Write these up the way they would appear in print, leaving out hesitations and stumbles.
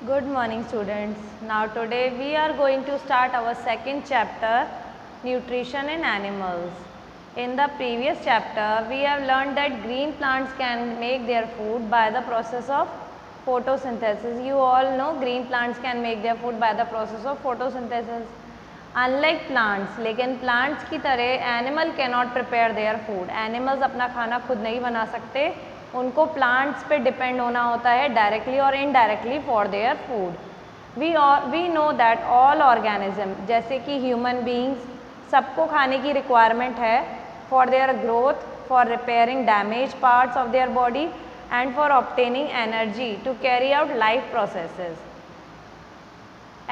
Good morning students. Now today we are going to start our second chapter, Nutrition in Animals. In the previous chapter we have learned that green plants can make their food by the process of photosynthesis. You all know green plants can make their food by the process of photosynthesis. Unlike plants, लेकिन plants की तरह animal cannot prepare their food. Animals अपना खाना खुद नहीं बना सकते, उनको प्लांट्स पे डिपेंड होना होता है डायरेक्टली और indirectly for their food. We know that all organism, जैसे कि ह्यूमन बींग्स, सबको खाने की रिक्वायरमेंट है for their growth, for repairing damage parts of their body and for obtaining energy to carry out life processes.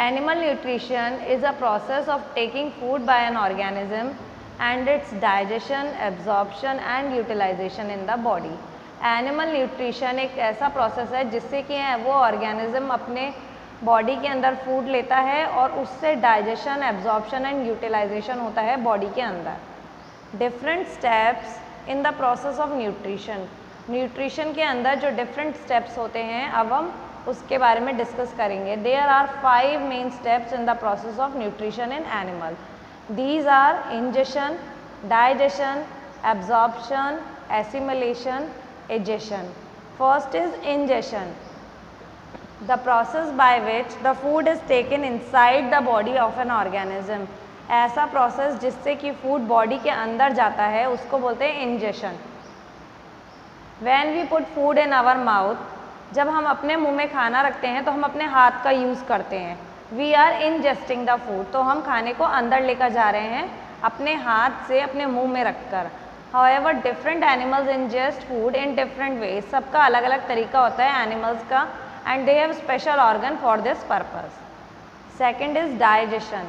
Animal nutrition is a process of taking food by an organism and its digestion, absorption and utilization in the body. Animal nutrition एक ऐसा process है जिससे कि वो organism अपने body के अंदर food लेता है और उससे डाइजेशन, एब्जॉर्प्शन एंड यूटिलाइजेशन होता है बॉडी के अंदर। Different steps in the process of nutrition, nutrition के अंदर जो डिफरेंट स्टेप्स होते हैं अब हम उसके बारे में डिस्कस करेंगे। There are 5 main steps in the process of nutrition in animal. These are ingestion, digestion, absorption, assimilation, egestion. First is ingestion, the process by which the food is taken inside the body of an organism. ऐसा process जिससे कि food body के अंदर जाता है उसको बोलते हैं ingestion. When we put food in our mouth, जब हम अपने मुंह में खाना रखते हैं तो हम अपने हाथ का यूज़ करते हैं। We are ingesting the food, तो हम खाने को अंदर लेकर जा रहे हैं अपने हाथ से अपने मुंह में रखकर। However, different animals ingest food in different ways. सबका अलग अलग तरीका होता है एनिमल्स का and they have special organ for this purpose. Second is digestion.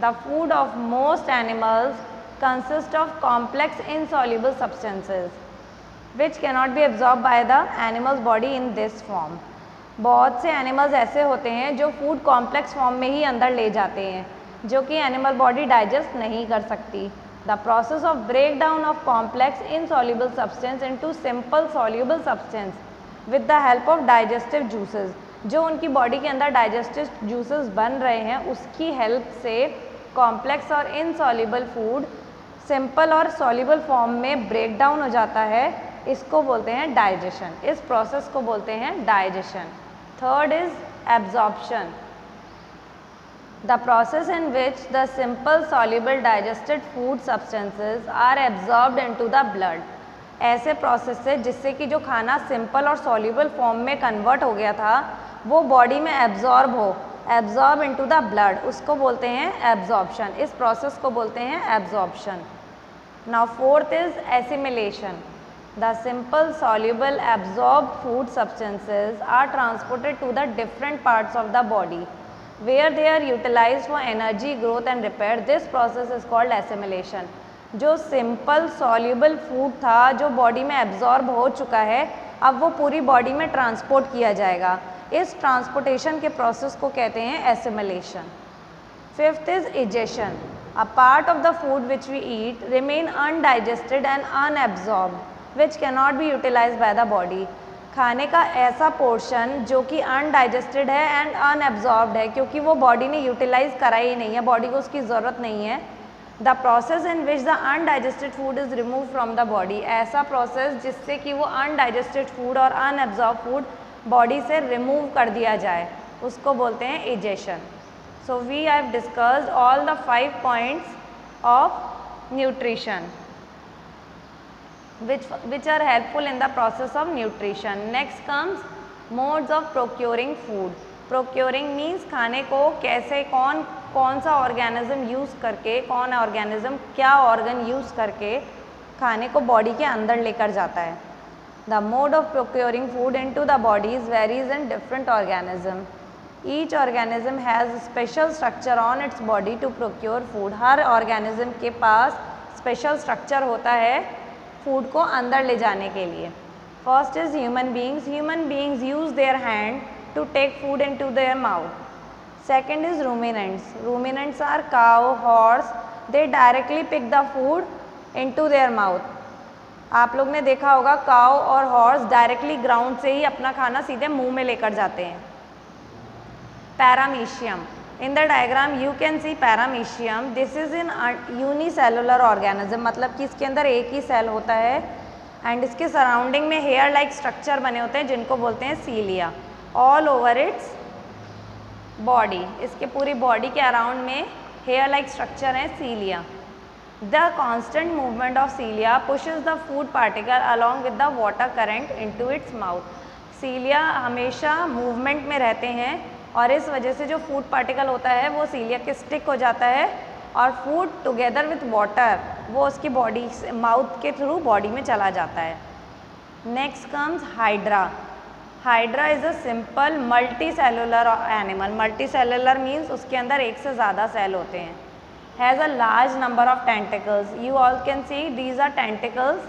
The food of most animals consist of complex insoluble substances which cannot be absorbed by the animal's body in this form. बहुत से animals ऐसे होते हैं जो food complex form में ही अंदर ले जाते हैं जो कि एनिमल बॉडी डाइजेस्ट नहीं कर सकती। The process of breakdown of complex insoluble substance into simple soluble substance with the help of digestive juices, जो उनकी बॉडी के अंदर डाइजेस्टिव जूसेस बन रहे हैं उसकी हेल्प से कॉम्प्लेक्स और इनसॉल्युबल फूड सिंपल और सॉल्युबल फॉर्म में ब्रेक डाउन हो जाता है। इसको बोलते हैं डाइजेशन, इस प्रोसेस को बोलते हैं digestion. Third is absorption, the process in which the simple soluble digested food substances are absorbed into the blood. ऐसे प्रोसेस से जिससे कि जो खाना सिंपल और सॉल्युबल फॉर्म में कन्वर्ट हो गया था वो बॉडी में एब्जॉर्ब हो, एब्जॉर्ब इनटू द ब्लड, उसको बोलते हैं एब्जॉर्प्शन। इस प्रोसेस को बोलते हैं absorption. Now fourth is assimilation, the simple soluble absorbed food substances are transported to the different parts of the body where they are utilized for energy, growth and repair. This process is called assimilation. जो simple soluble food था जो body में absorb हो चुका है अब वो पूरी बॉडी में ट्रांसपोर्ट किया जाएगा, इस ट्रांसपोर्टेशन के प्रोसेस को कहते हैं assimilation. Fifth is egestion, a part of the food which we eat remain undigested and unabsorbed which can not be utilized by the body. खाने का ऐसा पोर्शन जो कि अनडाइजेस्टेड है एंड अनएब्जॉर्ब्ड है क्योंकि वो बॉडी ने यूटिलाइज करा ही नहीं है, बॉडी को उसकी ज़रूरत नहीं है। The process in which the undigested food is remove from the body, ऐसा प्रोसेस जिससे कि वो अनडाइजेस्टेड फूड और अनएब्जॉर्ब फूड बॉडी से रिमूव कर दिया जाए उसको बोलते हैं egestion. So we have discussed all the 5 points of nutrition which are helpful in the process of nutrition. Next comes modes of procuring food. Procuring means खाने को कैसे कौन सा ऑर्गेनिज्म यूज़ करके, कौन ऑर्गेनिज्म क्या ऑर्गन यूज़ करके खाने को बॉडी के अंदर लेकर जाता है। The mode of procuring food into the bodies varies in different organism. Each organism has special structure on its body to procure food. Her organism के पास स्पेशल स्ट्रक्चर होता है फूड को अंदर ले जाने के लिए। First is human beings, human beings use their hand to take food into their mouth. Second is ruminants, ruminants are cow, horse, they directly pick the food into their mouth. आप लोग ने देखा होगा काउ और horse directly ground से ही अपना खाना सीधे मुंह में लेकर जाते हैं। Paramecium. In the diagram you can see paramecium. This is an unicellular organism, मतलब कि इसके अंदर एक ही सेल होता है एंड इसके सराउंडिंग में हेयर लाइक स्ट्रक्चर बने होते हैं जिनको बोलते हैं सीलिया ऑल ओवर इट्स बॉडी. इसके पूरी बॉडी के अराउंड में हेयर लाइक स्ट्रक्चर है cilia. The constant movement of cilia pushes the food particle along with the water current into its mouth. Cilia हमेशा मूवमेंट में रहते हैं और इस वजह से जो फूड पार्टिकल होता है वो सीलिया के स्टिक हो जाता है और फूड टुगेदर विथ वाटर वो उसकी बॉडी से माउथ के थ्रू बॉडी में चला जाता है. Next comes hydra. Hydra is a simple multi cellular animal. Multi cellular means उसके अंदर एक से ज़्यादा सेल होते हैं. Has a large number of tentacles. You all can see these are tentacles.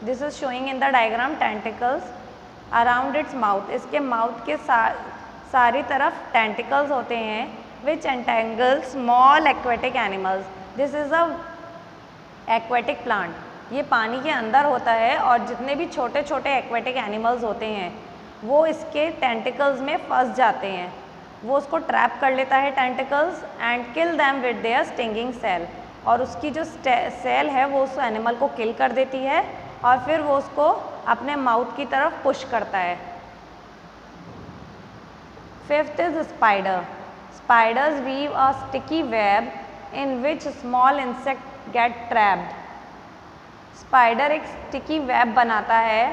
This is showing in the diagram tentacles around its mouth. इसके mouth के सारी तरफ टेंटिकल्स होते हैं which entangle small aquatic animals. This is a aquatic plant. ये पानी के अंदर होता है और जितने भी छोटे छोटे एक्वेटिक एनिमल्स होते हैं वो इसके टेंटिकल्स में फंस जाते हैं. वो उसको ट्रैप कर लेता है tentacles and kill them with their stinging cell. और उसकी जो सेल है वो उस एनिमल को किल कर देती है और फिर वो उसको अपने माउथ की तरफ पुश करता है. Fifth is spider. Spiders weave a sticky web in which small insect get trapped. Spider एक स्टिकी वेब बनाता है.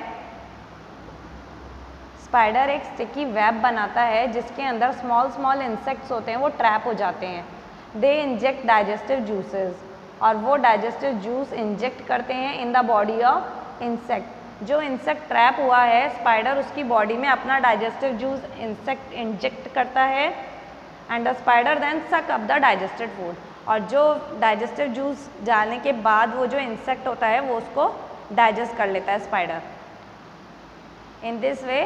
स्पाइडर एक स्टिकी वेब बनाता है जिसके अंदर स्मॉल इंसेक्ट्स होते हैं वो ट्रैप हो जाते हैं. दे इंजेक्ट डाइजेस्टिव जूसेस और वो डाइजेस्टिव जूस इंजेक्ट करते हैं in the body of insect. जो इंसेक्ट ट्रैप हुआ है स्पाइडर उसकी बॉडी में अपना डाइजेस्टिव जूस इंसेक्ट इंजेक्ट करता है एंड द स्पाइडर देन सक अप द डाइजेस्टेड फूड. और जो डाइजेस्टिव जूस डालने के बाद वो जो इंसेक्ट होता है वो उसको डाइजेस्ट कर लेता है spider. In this way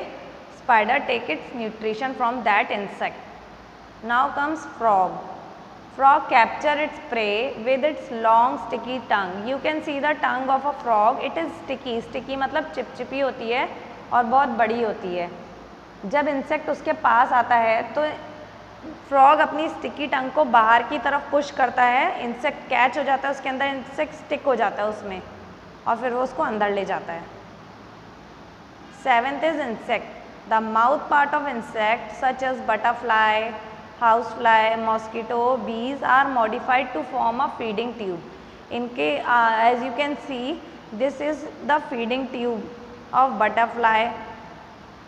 spider take its nutrition from that insect. Now comes frog. Frog capture its prey with its long sticky tongue. You can see the tongue of a frog. It is sticky. Sticky मतलब चिपचिपी होती है और बहुत बड़ी होती है. जब इंसेक्ट उसके पास आता है तो फ्रॉग अपनी स्टिकी टंग को बाहर की तरफ पुश करता है. इंसेक्ट कैच हो जाता है उसके अंदर. इंसेक्ट स्टिक हो जाता है उसमें और फिर वो उसको अंदर ले जाता है. Seventh is insect. The mouth part of insects such as butterfly, housefly, mosquito, bees are modified to form a feeding tube. इनके as you can see this is the feeding tube of butterfly,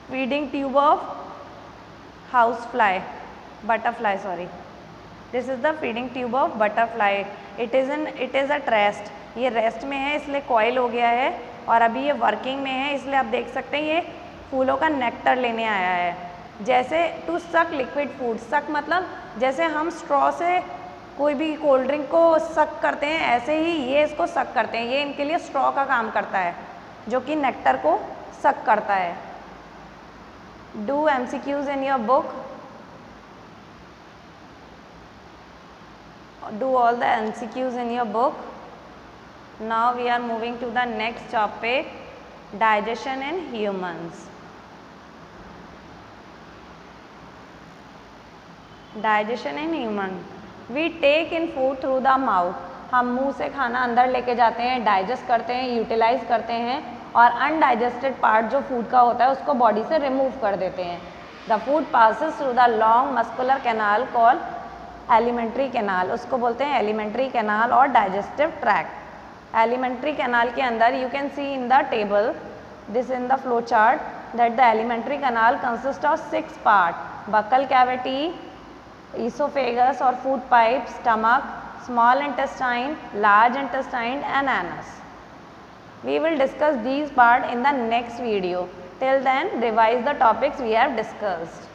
feeding tube of housefly, butterfly sorry. This is the feeding tube of butterfly. It is at rest. ये rest में है इसलिए coil हो गया है और अभी ये वर्किंग में है इसलिए आप देख सकते हैं ये फूलों का नेक्टर लेने आया है. जैसे टू सक लिक्विड फूड. सक मतलब जैसे हम स्ट्रॉ से कोई भी कोल्ड ड्रिंक को सक करते हैं ऐसे ही ये इसको सक करते हैं. ये इनके लिए स्ट्रॉ का काम करता है जो कि नेक्टर को सक करता है. Do MCQs in your book. Do all the MCQs in your book. Now we are moving to the next topic, digestion in humans. Digestion in human. We take in food through the mouth. हम मुंह से खाना अंदर लेके जाते हैं, digest करते हैं, यूटिलाइज करते हैं और अनडाइजेस्टेड पार्ट जो फूड का होता है उसको बॉडी से रिमूव कर देते हैं. The food passes through the long muscular canal called alimentary canal. उसको बोलते हैं एलिमेंट्री कैनाल और डाइजेस्टिव ट्रैक्ट. एलिमेंट्री कैनाल के अंदर you can see in the table this in the flow chart that the alimentary canal consist of 6 part. Buccal cavity, esophagus or food pipe, stomach, small intestine, large intestine and anus. We will discuss these parts in the next video. Till then, revise the topics we have discussed.